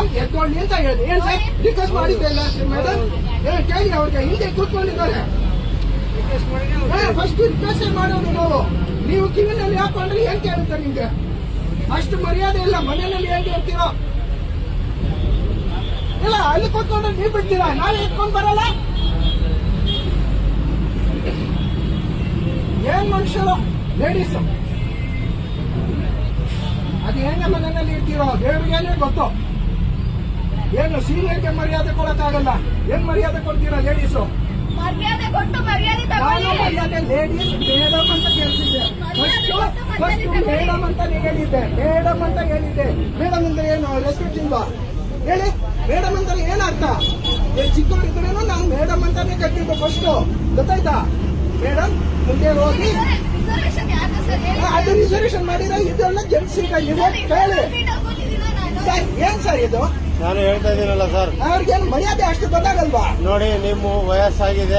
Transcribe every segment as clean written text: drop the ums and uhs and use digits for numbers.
Madam ಎದ್ದೊಳ್ಳಿ ಅಂತ ಹೇಳಿದೆ. ಏನ್ ಸರ್ ರಿಕ್ವೆಸ್ಟ್ ಮಾಡಿದ್ದೆ ಇಲ್ಲ ಮೇಡಮ್? ಕೇಳಿ ಅವ್ರಿಗೆ ಹಿಂದೆ ಕೂತ್ಕೊಂಡಿದ್ದಾರೆ. ಫಸ್ಟ್ ರಿಕ್ವೆಸ್ಟ್ ಮಾಡೋದು ನಾವು. ನೀವು ಕಿವಿನಲ್ಲಿ ಹಾಕೊಂಡ್ರೆ ಏನ್ ಕೇಳುತ್ತೆ ನಿಮ್ಗೆ? ಅಷ್ಟು ಮರ್ಯಾದೆ ಇಲ್ಲ. ಮನೆಯಲ್ಲಿ ಹೇಗೆ ಇರ್ತೀರೋ ಇಲ್ಲ, ಅಲ್ಲಿ ಕೂತ್ಕೊಂಡ್ರೆ ನೀವು ಬಿಡ್ತೀರಾ, ನಾಳೆ ಎತ್ಕೊಂಡ್ ಬರಲ್ಲ. ಏನ್ ಮನುಷ್ಯರು ಲೇಡೀಸ್ ಅದು ಹೆಂಗ ಮನೆಯಲ್ಲಿ ಇರ್ತೀರೋ ದೇವ್ರಿಗೇನೆ ಗೊತ್ತು. ಏನು ಸೀನಿಯರ್ಗೆ ಮರ್ಯಾದೆ ಕೊಡಕ್ಕಾಗಲ್ಲ, ಏನ್ ಮರ್ಯಾದೆ ಕೊಡ್ತೀರಾ ಲೇಡೀಸು? ಮರ್ಯಾದೆ ಕೊಟ್ಟು ಮರ್ಯಾದೆ ತಗೊಳ್ಳಿ. ಮರ್ಯಾದೆ ಲೇಡೀಸ್ ಮೇಡಮ್ ಅಂತ ಕೇಳ್ತಿದ್ದೆ. ಫಸ್ಟ್ ಮೇಡಮ್ ಅಂತ ಹೇಳಿದ್ದೆ. ಮೇಡಮ್ ಅಂತ ಹೇಳಿದ್ದೆ. ಮೇಡಮ್ ಅಂದ್ರೆ ಏನು ರೆಸ್ಪೆಕ್ಟ್ ಇಲ್ವಾ ಹೇಳಿ? ಮೇಡಮ್ ಅಂದ್ರೆ ಏನ್ ಅರ್ಥ? ಚಿಕ್ಕವರಿದ್ರೇನು ನಾವು ಮೇಡಮ್ ಅಂತಾನೆ ಕಟ್ಟಿದ್ದು ಫಸ್ಟ್, ಗೊತ್ತಾಯ್ತಾ? ಮೇಡಮ್ ಮುಂದೆ ಹೋಗಿ ಅದು ರಿಸರ್ವೇಶನ್ ಮಾಡಿದ್ರೆ ಇದೆಲ್ಲ ಜೆಂಟ್ಸ್ ಈಗ ಇದೆ ಕೇಳಿ. ಸರ್ ಏನ್ ಸರ್ ಇದು? ನಾನು ಹೇಳ್ತಾ ಇದ್ದೀನಲ್ಲ ಸರ್, ಅವ್ರಿಗೇನು ಮರ್ಯಾದೆ ಅಷ್ಟು ಗೊತ್ತಾಗಲ್ವಾ? ನೋಡಿ ನಿಮ್ಮ ವಯಸ್ಸಾಗಿದೆ,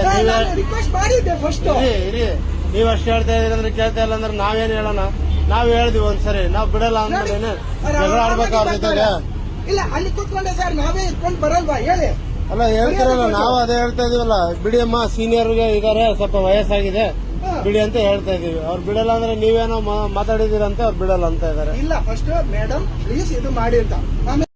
ರಿಕ್ವೆಸ್ಟ್ ಮಾಡಿದ್ದೆ ಫಸ್ಟ್. ಇರಿ ನೀವ್ ಅಷ್ಟು ಹೇಳ್ತಾ ಇದೀರಿ ಅಂದ್ರೆ ಕೇಳ್ತಾ ಇಲ್ಲ ಅಂದ್ರೆ ನಾವೇನ್ ಹೇಳೋಣ? ನಾವ್ ಹೇಳ್ದಿವಿ ಒಂದ್ಸರಿ, ನಾವ್ ಬಿಡಲ್ಲ ಅಂದ್ಮೇಲೆ ಜಗಳ ಆಡ್ಬೇಕು ಅವ್ರ ಜೊತೆಗೆ. ಇಲ್ಲ ಅಲ್ಲಿ ಕೂತ್ಕೊಂಡೆ ಸರ್, ನಾವೇ ಇಟ್ಕೊಂಡ್ ಬರಲ್ವಾ ಹೇಳಿ? ಅಲ್ಲ ಹೇಳ್ತಿರಲ್ಲ, ನಾವು ಅದೇ ಹೇಳ್ತಾ ಇದೀವಲ್ಲ, ಬಿಡಿ ಅಮ್ಮ ಸೀನಿಯರ್ಗೆ ಇದಾರೆ, ಸ್ವಲ್ಪ ವಯಸ್ಸಾಗಿದೆ ಬಿಡಿ ಅಂತ ಹೇಳ್ತಾ ಇದೀವಿ. ಅವ್ರು ಬಿಡಲ್ಲ ಅಂದ್ರೆ ನೀವೇನೋ ಮಾತಾಡಿದೀರಂತೆ, ಅವ್ರು ಬಿಡಲ್ಲ ಅಂತ ಇದಾರೆ. ಇಲ್ಲ ಫಸ್ಟ್ ಮೇಡಮ್ ಪ್ಲೀಸ್ ಇದು ಮಾಡಿ ಅಂತ. ಆಮೇಲೆ